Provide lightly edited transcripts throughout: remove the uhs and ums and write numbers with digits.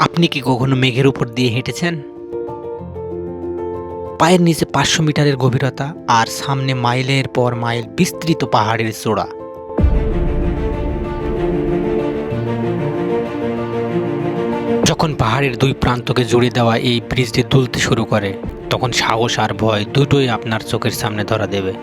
আপনি কি কখনো মেঘের উপর দিয়ে হেঁটেছেন? পায়ের নিচে 500 মিটারের গভীরতা আর সামনে মাইলের পর মাইল বিস্তৃত পাহাড়ের চূড়া। যখন পাহাড়ের দুই প্রান্তকে জুড়ে দেওয়া এই ব্রিজটি দুলতে শুরু করে, তখন সাহস আর ভয় দুটোই আপনার চোখের সামনে ধরা দেবে।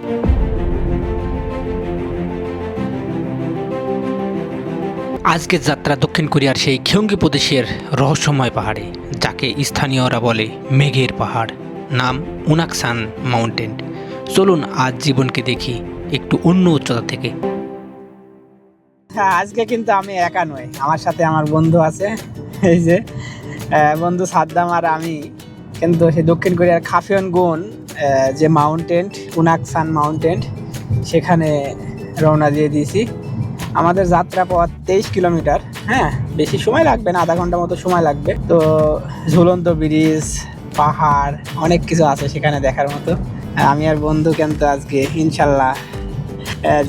আজকের যাত্রা দক্ষিণ কোরিয়ার সেই গিয়ংগি প্রদেশের রহস্যময় পাহাড়ে, যাকে স্থানীয়রা বলে মেঘের পাহাড়। নাম উনাকসান মাউন্টেন। চলুন আজ জীবনকে দেখি একটু অন্য উচ্চতা থেকে। হ্যাঁ, আজকে কিন্তু আমি একা নই, আমার সাথে আমার বন্ধু আছে। এই যে বন্ধু সাদ্দাম আর আমি কিন্তু সেই দক্ষিণ কোরিয়ার খাফিয়নগুন যে মাউন্টেন, উনাকসান মাউন্টেন, সেখানে রওনা দিয়ে দিয়েছি। আমাদের যাত্রা পথ 23 কিলোমিটার। হ্যাঁ, বেশি সময় লাগবে না, আধা ঘন্টা মতো সময় লাগবে। তো ঝুলন্ত ব্রিজ, পাহাড়, অনেক কিছু আছে সেখানে দেখার মতো। আমি আর বন্ধু কিন্তু আজকে ইনশাল্লাহ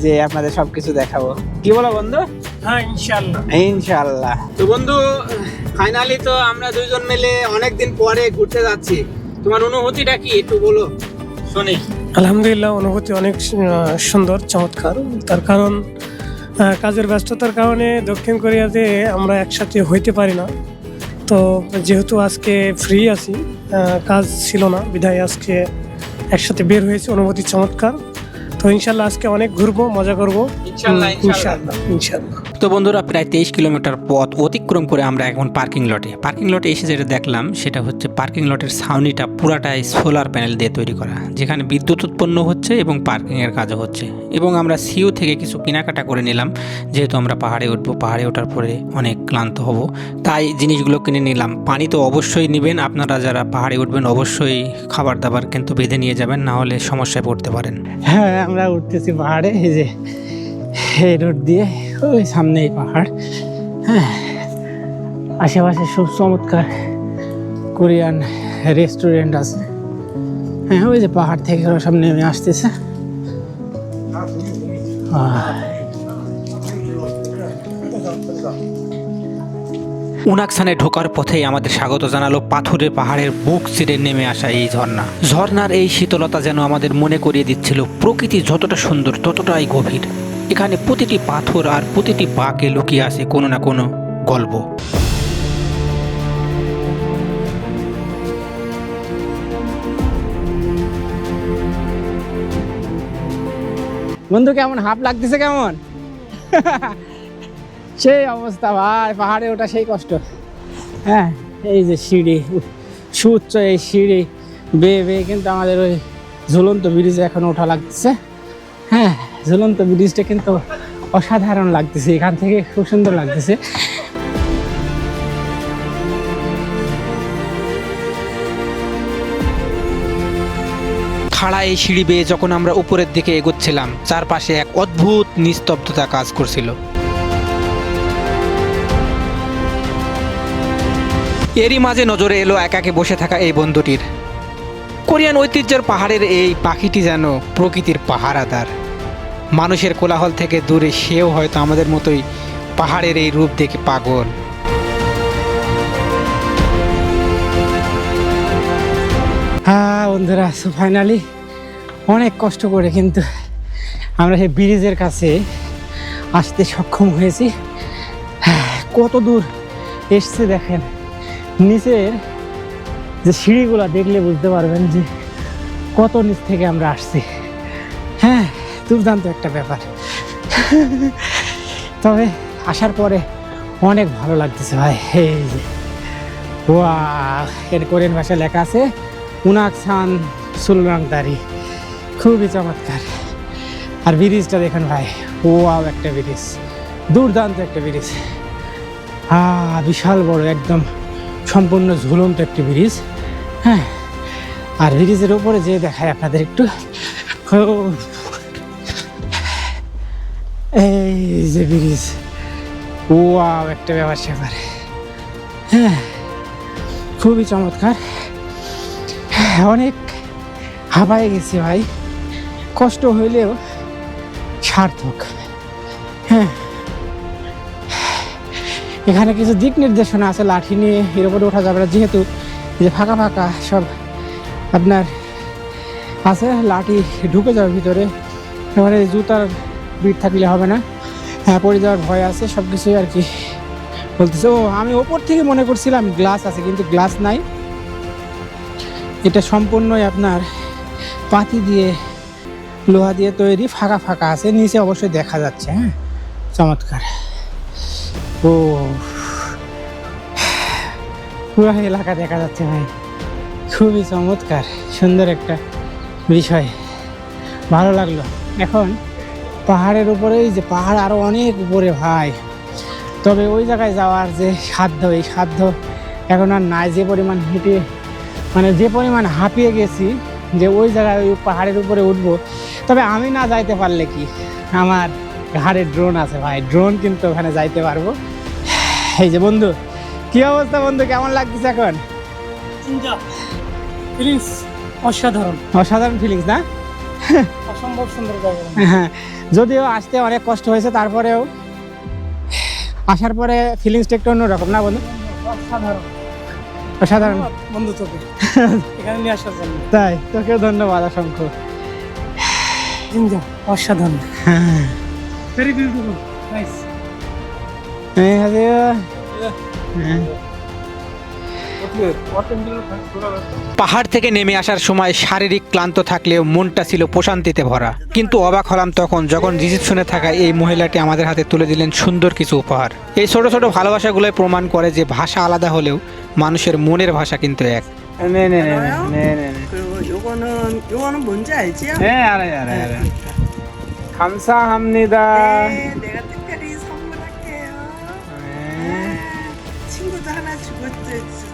যে আপনাদের সবকিছু দেখাবো। কি বলো বন্ধু? হ্যাঁ, ইনশাআল্লাহ। ইনশাল্লাহ। তো বন্ধু, ফাইনালি তো আমরা দুইজন মিলে অনেকদিন পরে ঘুরতে যাচ্ছি। তোমার অনুভূতিটা কি একটু বলো শুনি। আলহামদুলিল্লাহ, অনুভূতি অনেক সুন্দর, চমৎকার। তার কারণ কাজের ব্যস্ততার কারণে দক্ষিণ কোরিয়াতে আমরা একসাথে হইতে পারি না। তো যেহেতু আজকে ফ্রি আছি, কাজ ছিল না, বিধায় আজকে একসাথে বের হয়েছে। অনুভূতি চমৎকার। তো ইনশাল্লাহ আজকে অনেক ঘুরবো, মজা করবো ইনশাল্লাহ, ইনশাল্লাহ ইনশাল্লাহ। তো বন্ধুরা, প্রায় 23 কিলোমিটার পথ অতিক্রম করে আমরা এখন পার্কিং লটে এসে যেটা দেখলাম সেটা হচ্ছে পার্কিং লটের ছাউনিটা পুরাটাই সোলার প্যানেল দিয়ে তৈরি করা, যেখানে বিদ্যুৎ উৎপন্ন হচ্ছে এবং পার্কিংয়ের কাজও হচ্ছে। এবং আমরা সিও থেকে কিছু কেনাকাটা করে নিলাম, যেহেতু আমরা পাহাড়ে উঠবো, পাহাড়ে ওঠার পরে অনেক ক্লান্ত হব, তাই জিনিসগুলো কিনে নিলাম। পানি তো অবশ্যই নেবেন, আপনারা যারা পাহাড়ে উঠবেন অবশ্যই খাবার দাবার কিন্তু বেঁধে নিয়ে যাবেন, না হলে সমস্যায় পড়তে পারেন। হ্যাঁ, আমরা উঠতেছি পাহাড়ে। এই যে এই রোড দিয়ে, ওই সামনেই পাহাড়। হ্যাঁ, আশেপাশে খুব চমৎকার কোরিয়ান রেস্টুরেন্ট আছে। হ্যাঁ, ওই যে পাহাড় থেকে ওরা সব নেমে আসতেছে। উনাকসানে ঢোকার পথেই আমাদের স্বাগত জানালো পাথুরে পাহাড়ের বুক চিরে নেমে আসা এই ঝর্ণা। ঝর্ণার এই শীতলতা যেন আমাদের মনে করিয়ে দিচ্ছিল প্রকৃতি যতটা সুন্দর ততটাই গভীর। এখানে প্রতিটি পাথর আর প্রতিটি বাঁকে লুকিয়ে আছে কোনো না কোনো গল্প। বন্ধু, কেমন হাঁপ লাগতেছে? কেমন সেই অবস্থা ভাই, পাহাড়ে ওঠা সেই কষ্ট। হ্যাঁ, এই যে সিঁড়ি, সুউচ্চ এই সিঁড়ি বেয়ে বেয়ে কিন্তু আমাদের ওই ঝুলন্ত ব্রিজে এখন ওঠা লাগতেছে। হ্যাঁ, ঝুলন্ত ব্রিজটা কিন্তু অসাধারণ লাগতেছে, এখান থেকে খুব সুন্দর লাগতেছে। খাড়া এই সিঁড়ি বেয়ে যখন আমরা উপরের দিকে এগোচ্ছিলাম, চারপাশে এক অদ্ভুত নিস্তব্ধতা কাজ করছিল। এরই মাঝে নজরে এলো একাকে বসে থাকা এই বন্ধুটির। কোরিয়ান ঐতিহ্যের পাহাড়ের এই পাখিটি যেন প্রকৃতির পাহারাদার। মানুষের কোলাহল থেকে দূরে সেও হয়তো আমাদের মতোই পাহাড়ের এই রূপ দেখে পাগল। হ্যাঁ বন্ধুরা, ফাইনালি অনেক কষ্ট করে কিন্তু আমরা সেই ব্রিজের কাছে আসতে সক্ষম হয়েছি। হ্যাঁ, কত দূর এসছে দেখেন। নিচের যে সিঁড়িগুলো দেখলে বুঝতে পারবেন যে কত নিচ থেকে আমরা আসছি। হ্যাঁ, দুর্দান্ত একটা ব্যাপার। তবে আসার পরে অনেক ভালো লাগতেছে ভাই। এই যে ওয়াও, এর কোরিয়ান ভাষায় লেখা আছে উনাকসান সুলরাংদারি, খুবই চমৎকার। আর ব্রিজটা দেখেন ভাই, ওয়াও, একটা ব্রিজ, দুর্দান্ত একটা ব্রিজ। বিশাল বড়, একদম সম্পূর্ণ ঝুলন্ত একটি ব্রিজ। হ্যাঁ, আর ব্রিজের ওপরে যে দেখায় আপনাদের একটু, এই যে ব্রিজ, ওয়াও, একটা ব্যাপার স্যাপার। হ্যাঁ, খুবই চমৎকার। অনেক হাঁপায়ে গেছি ভাই, কষ্ট হইলেও সার্থক। হ্যাঁ, এখানে কিছু দিক নির্দেশনা আছে, লাঠি নিয়ে এর উপরে ওঠা যাবে না, যেহেতু যে ফাঁকা ফাঁকা সব আপনার আছে, লাঠি ঢুকে যাবে ভিতরে। এবারে জুতার বিট থাকলে হবে না, হ্যাঁ পড়ে যাওয়ার ভয় আছে, সব কিছুই আর কি বলতেছে। ও আমি ওপর থেকে মনে করছিলাম গ্লাস আছে, কিন্তু গ্লাস নাই, এটা সম্পূর্ণই আপনার পাতি দিয়ে লোহা দিয়ে তৈরি, ফাঁকা ফাঁকা আছে, নিচে অবশ্যই দেখা যাচ্ছে। হ্যাঁ চমৎকার। ও পুরো এলাকা দেখা যাচ্ছে ভাই, খুবই চমৎকার, সুন্দর একটা বিষয়, ভালো লাগলো। এখন পাহাড়ের উপরে, যে পাহাড় আরও অনেক উপরে ভাই, তবে ওই জায়গায় যাওয়ার যে সাধ্য, এই সাধ্য এখন আর নাই। যে পরিমাণ হেঁটে মানে যে পরিমাণ হাঁপিয়ে গেছি, যে ওই জায়গায় ওই পাহাড়ের উপরে উঠবো। তবে আমি না যাইতে পারলে কি, আমার ঘাড়ে ড্রোন আছে ভাই, ড্রোন কিন্তু ওখানে যাইতে পারবো। এই যে বন্ধু, কি অবস্থা বন্ধু, কেমন লাগতেছে এখন? ফিলিংস অসাধারণ, অসাধারণ ফিলিংস না? অসম্ভব সুন্দর জায়গা। হ্যাঁ, যদিও আসতে অনেক কষ্ট হয়েছে, তারপরেও আসার পরে ফিলিংসটা একটু অন্যরকম না বন্ধু? অসাধারণ অসাধারণ বন্ধু, তোকে এখানে নিয়ে আসার জন্য তাই, তোকেও ধন্যবাদ অসংখ্য। জিঞ্জা অসাধারণ, হ্যাঁ ভেরি বিউটিফুল, নাইস। পাহাড় থেকে নেমে আসার সময় শারীরিক ক্লান্ত থাকলেও মনটা ছিল প্রশান্তিতে ভরা। কিন্তু অবাক হলাম তখন যখন রিসিপশনে থাকা এই মহিলাটি আমাদের হাতে তুলে দিলেন সুন্দর কিছু উপহার। এই ছোট ছোট ভালোবাসাগুলোই প্রমাণ করে যে ভাষা আলাদা হলেও মানুষের মনের ভাষা কিন্তু এক। 그리고 요거는 뭔지 알지요? 알아요. 감사합니다. 네, 내가 특별히 선물할게요. 친구도 하나 주고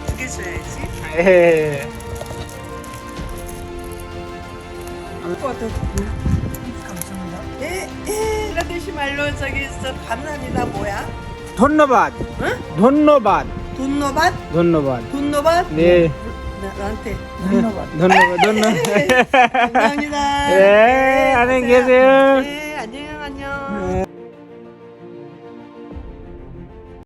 두개 줘야지. 감사합니다. 라데시 말로 저기 있어. 감사합니다. 뭐야? ধন্যবাদ। 응? ধন্যবাদ। 돈노밭? ধন্যবাদ। 돈노밭? 네. 나한테 ধন্যবাদ। 감사합니다. 예, 안녕히 계세요. 네.